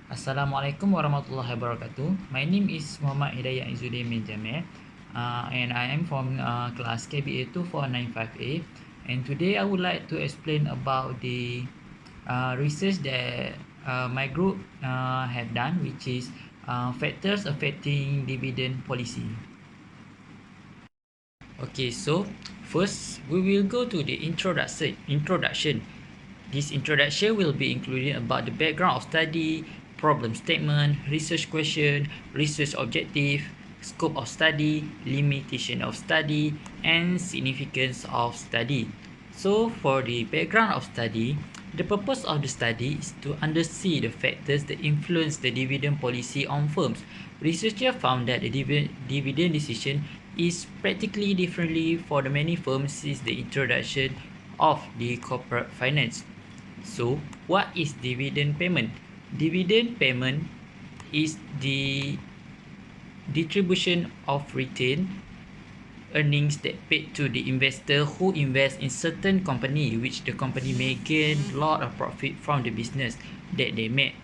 Assalamualaikum warahmatullahi wabarakatuh. My name is Muhammad Hidayat Izzuddin bin Jamil, and I am from class KBA 2495A. And today I would like to explain about the research that my group have done, which is factors affecting dividend policy. Okay, so first we will go to the introduction. This introduction will be including about the background of study, problem statement, research question, research objective, scope of study, limitation of study, and significance of study. So for the background of study, the purpose of the study is to understand the factors that influence the dividend policy on firms. Researchers found that the dividend decision is practically differently for the many firms since the introduction of the corporate finance. So, what is dividend payment? Dividend payment is the distribution of retained earnings that paid to the investor who invest in certain company, which the company may gain a lot of profit from the business that they made.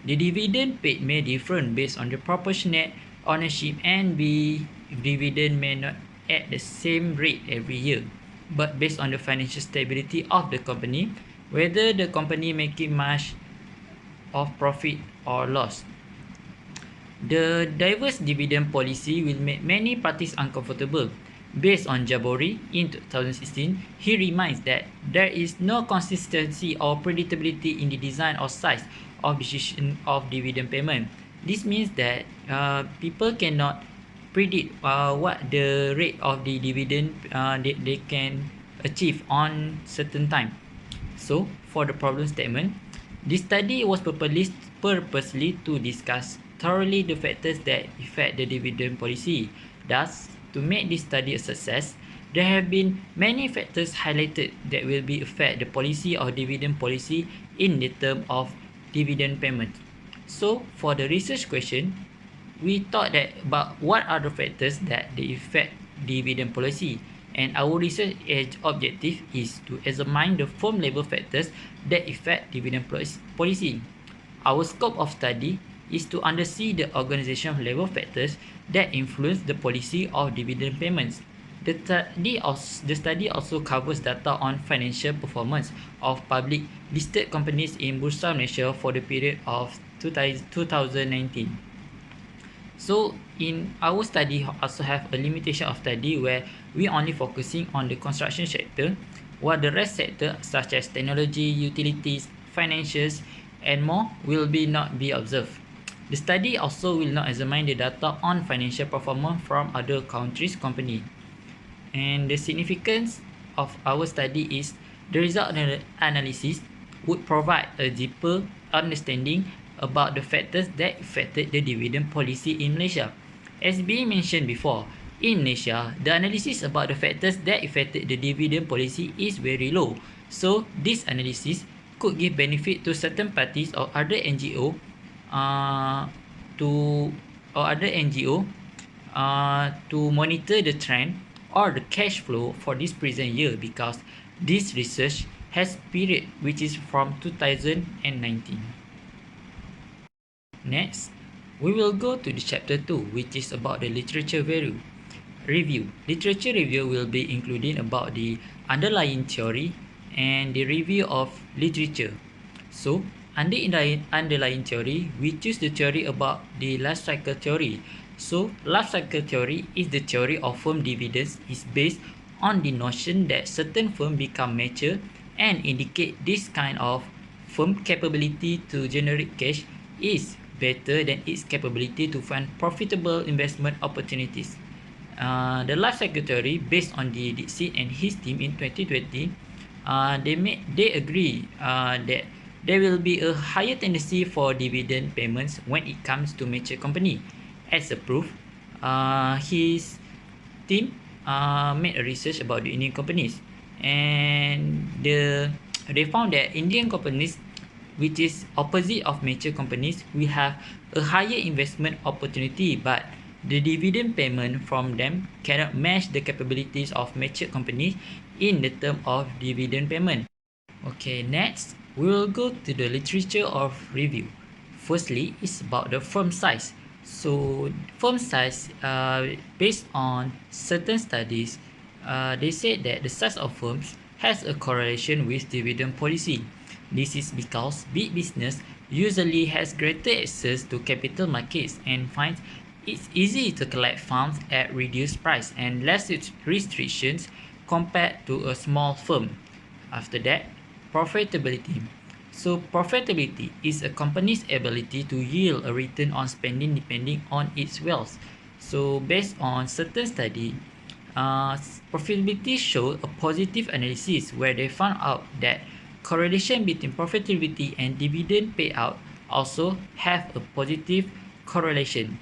The dividend paid may differ based on the proportionate ownership, and the dividend may not at the same rate every year, but based on the financial stability of the company, whether the company making much of profit or loss. The diverse dividend policy will make many parties uncomfortable. Based on Jabori in 2016, he reminds that there is no consistency or predictability in the design or size of decision of dividend payment. This means that people cannot predict what the rate of the dividend they can achieve on certain time. So, for the problem statement, this study was purposely to discuss thoroughly the factors that affect the dividend policy. Thus, to make this study a success, there have been many factors highlighted that will be affect the policy or dividend policy in the term of dividend payment. So, for the research question, we thought that about what are the factors that they affect dividend policy, and our research objective is to examine the firm level factors that affect dividend policy. Our scope of study is to understand the organization level factors that influence the policy of dividend payments. The study also covers data on financial performance of public listed companies in Bursa Malaysia for the period of 2019. So in our study also have a limitation of study where we only focusing on the construction sector, while the rest sector such as technology, utilities, financials, and more will be not be observed. The study also will not examine the data on financial performance from other countries' company. And the significance of our study is the result analysis would provide a deeper understanding about the factors that affected the dividend policy in Malaysia. As being mentioned before, in Malaysia, the analysis about the factors that affected the dividend policy is very low. So, this analysis could give benefit to certain parties or other NGO to to monitor the trend or the cash flow for this present year, because this research has period which is from 2019. Next, we will go to the chapter 2, which is about the literature review. Literature review will be including about the underlying theory and the review of literature. So, under underlying theory, we choose the theory about the life cycle theory. So, life cycle theory is the theory of firm dividends is based on the notion that certain firm become mature and indicate this kind of firm capability to generate cash is better than its capability to find profitable investment opportunities. The life cycle theory based on the Dixit and his team in 2020, they agree that there will be a higher tendency for dividend payments when it comes to mature company. As a proof, his team made a research about the Indian companies, and they found that Indian companies, which is opposite of mature companies, we have a higher investment opportunity, but the dividend payment from them cannot match the capabilities of mature companies in the term of dividend payment. Okay, next we will go to the literature of review. Firstly, it's about the firm size. So firm size, based on certain studies, they say that the size of firms has a correlation with dividend policy. This is because big business usually has greater access to capital markets and finds it's easy to collect funds at reduced price and less restrictions compared to a small firm. After that, profitability. So profitability is a company's ability to yield a return on spending depending on its wealth. So based on certain study, profitability showed a positive analysis where they found out that correlation between profitability and dividend payout also have a positive correlation.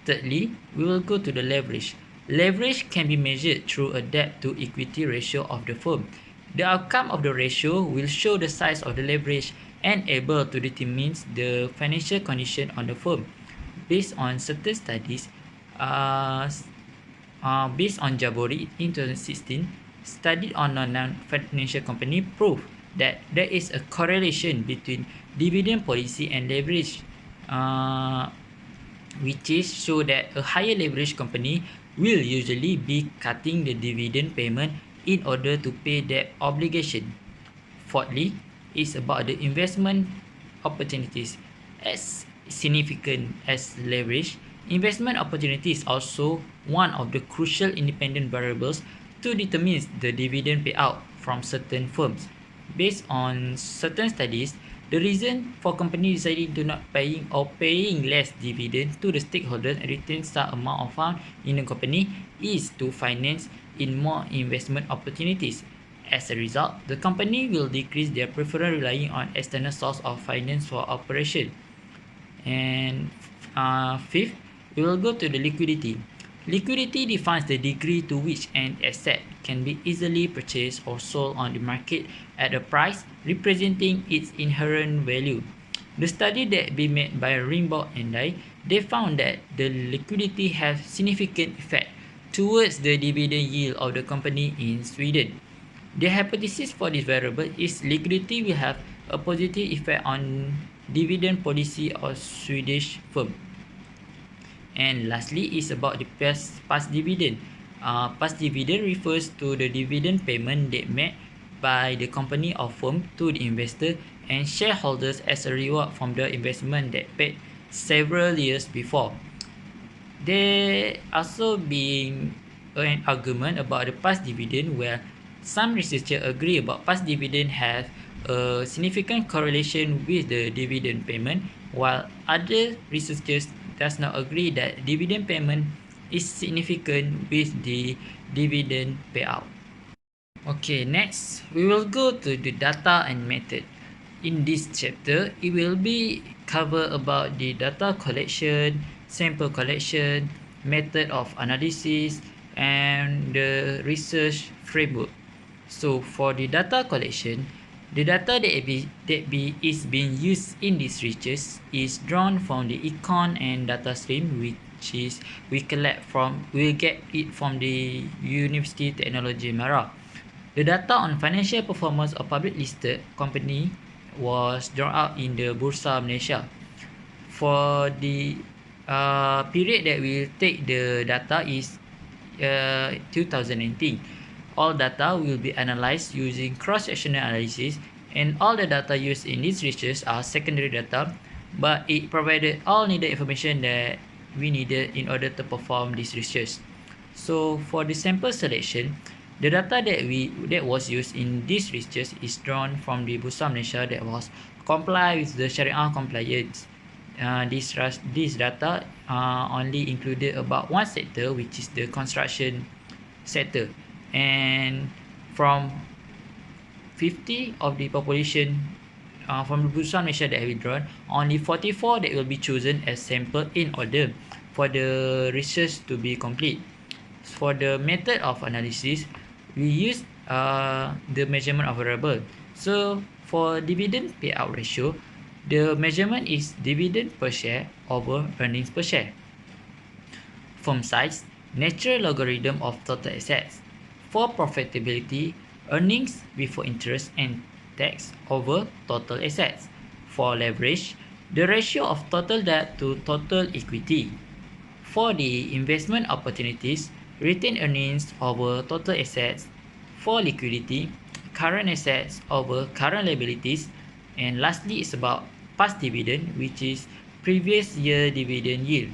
Thirdly, we will go to the leverage. Leverage can be measured through a debt to equity ratio of the firm. The outcome of the ratio will show the size of the leverage and able to determine the financial condition on the firm. Based on certain studies, uh, based on Jabori in 2016, study on a non-financial company proved that there is a correlation between dividend policy and leverage, uh, which is show that a higher leverage company will usually be cutting the dividend payment in order to pay debt obligation. Fourthly, is about the investment opportunities. As significant as leverage, investment opportunities also one of the crucial independent variables to determine the dividend payout from certain firms. Based on certain studies, the reason for companies deciding to not paying or paying less dividend to the stakeholders and retain some amount of fund in the company is to finance in more investment opportunities. As a result, the company will decrease their preference relying on external source of finance for operation. And fifth, we will go to the liquidity. Liquidity defines the degree to which an asset can be easily purchased or sold on the market at a price representing its inherent value. The study that been made by Ringborg and I, they found that the liquidity has significant effect towards the dividend yield of the company in Sweden. The hypothesis for this variable is liquidity will have a positive effect on dividend policy of Swedish firm. And lastly is about the past dividend. Past dividend refers to the dividend payment that made by the company or firm to the investor and shareholders as a reward from the investment that paid several years before. There also being an argument about the past dividend where some researchers agree about past dividend have a significant correlation with the dividend payment, while other researchers does not agree that dividend payment is significant with the dividend payout. Okay, next we will go to the data and method. In this chapter, it will be cover about the data collection, sample collection, method of analysis, and the research framework. So for the data collection, the data is being used in this research is drawn from the econ and data stream, which is we get it from the University Technology Mara. The data on financial performance of public listed company was drawn out in the Bursa Malaysia. For the period that we take the data is 2019. All data will be analyzed using cross-sectional analysis, and all the data used in this research are secondary data, but it provided all needed information that we needed in order to perform this research. So for the sample selection, the data that was used in this research is drawn from the Bursa Malaysia that was comply with the Sharia compliance. This data only included about one sector, which is the construction sector, and from 50 of the population from the Bursa Malaysia that have been drawn, only 44 that will be chosen as sample in order for the research to be complete. For the method of analysis, we use the measurement of variable. So for dividend payout ratio, the measurement is dividend per share over earnings per share. Firm size, natural logarithm of total assets. For profitability, earnings before interest and tax over total assets. For leverage, The ratio of total debt to total equity. For the investment opportunities, retained earnings over total assets. For liquidity, current assets over current liabilities. And lastly is about past dividend, which is previous year dividend yield.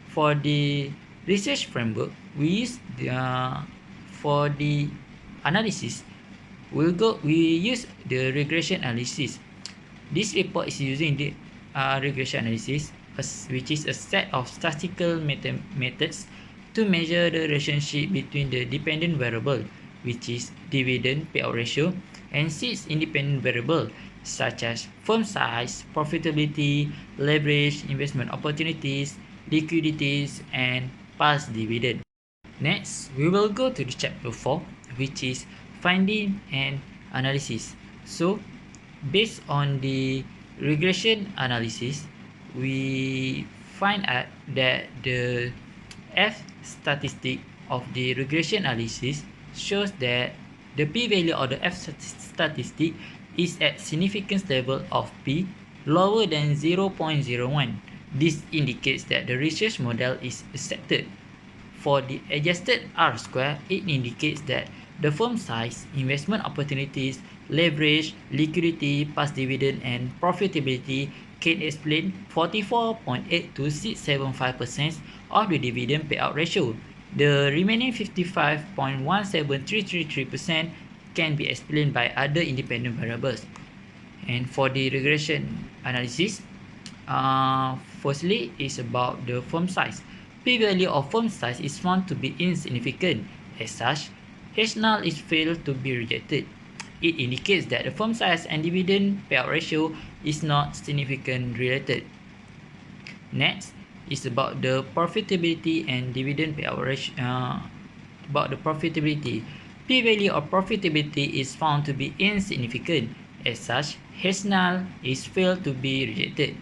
For the research framework, we use for the analysis, we use the regression analysis. This report is using the regression analysis, which is a set of statistical methods to measure the relationship between the dependent variable, which is dividend payout ratio, and six independent variables such as firm size, profitability, leverage, investment opportunities, liquidities, and past dividend. Next, we will go to the chapter 4, which is finding and analysis. So, based on the regression analysis, we find out that the F statistic of the regression analysis shows that the p-value of the F statistic is at significance level of p lower than 0.01. This indicates that the research model is accepted. For the adjusted R-square, it indicates that the firm size, investment opportunities, leverage, liquidity, past dividend, and profitability can explain 44.8 to 675% of the dividend payout ratio. The remaining 55.17333% can be explained by other independent variables. And for the regression analysis, firstly is about the firm size. P-value of firm size is found to be insignificant. As such, H0 is failed to be rejected. It indicates that the firm size and dividend payout ratio is not significantly related. Next is about the profitability and dividend payout ratio. About the profitability, P-value of profitability is found to be insignificant. As such, H0 is failed to be rejected.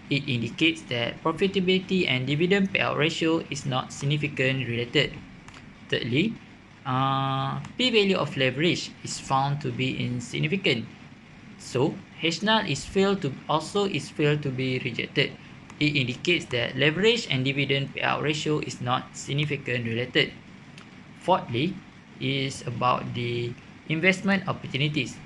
It indicates that profitability and dividend payout ratio is not significantly related. Thirdly, p-value of leverage is found to be insignificant. So, H0 is failed to be rejected. It indicates that leverage and dividend payout ratio is not significantly related. Fourthly, is about the investment opportunities.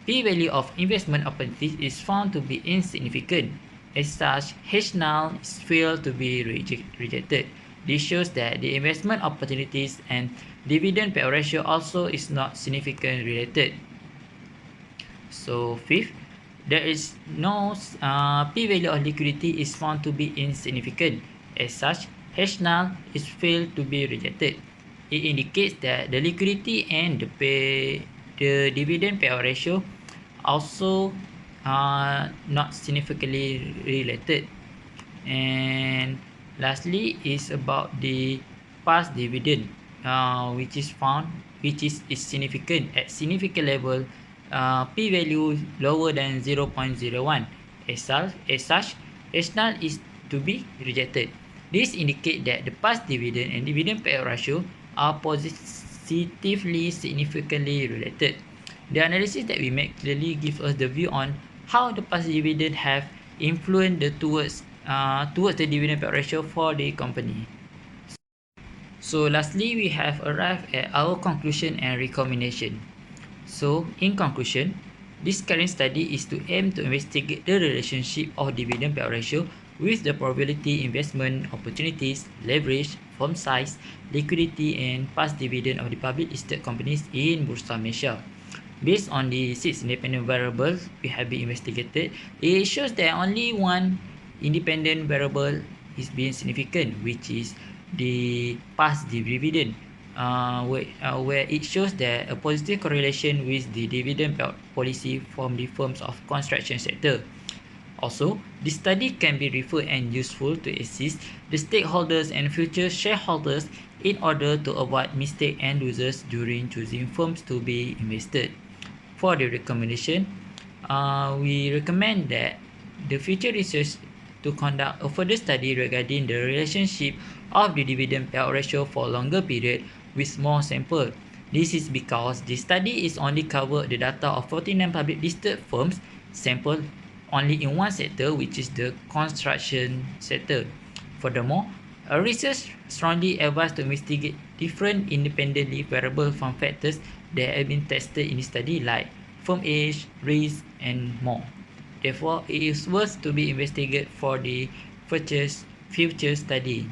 P-value of investment opportunities is found to be insignificant. As such, H0 is failed to be rejected. This shows that the investment opportunities and dividend payout ratio also is not significantly related. So fifth, there is no p-value of liquidity is found to be insignificant. As such, H0 is failed to be rejected. It indicates that the liquidity and the dividend payout ratio also not significantly related. And lastly is about the past dividend, which is significant at significant level, p-value lower than 0.01. As such, H0 is to be rejected. This indicates that the past dividend and dividend payout ratio are positively significantly related. The analysis that we make clearly gives us the view on how the past dividend have influenced towards the dividend payout ratio for the company. So lastly, we have arrived at our conclusion and recommendation. So in conclusion, this current study is to aim to investigate the relationship of dividend payout ratio with the probability investment opportunities, leverage, firm size, liquidity, and past dividend of the public listed companies in Bursa Malaysia. Based on the 6 independent variables we have been investigated, it shows that only one independent variable is being significant, which is the past dividend, where it shows that a positive correlation with the dividend payout policy from the firms of construction sector. Also, this study can be referred and useful to assist the stakeholders and future shareholders in order to avoid mistakes and losses during choosing firms to be invested. For the recommendation, we recommend that the future research to conduct a further study regarding the relationship of the dividend payout ratio for a longer period with more sample. This is because the study is only covered the data of 49 public listed firms sample only in one sector, which is the construction sector. Furthermore, a research strongly advised to investigate different independently variable from factors that have been tested in the study, like firm age, risk, and more. Therefore, it is worth to be investigated for the future study.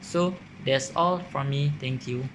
So that's all from me. Thank you.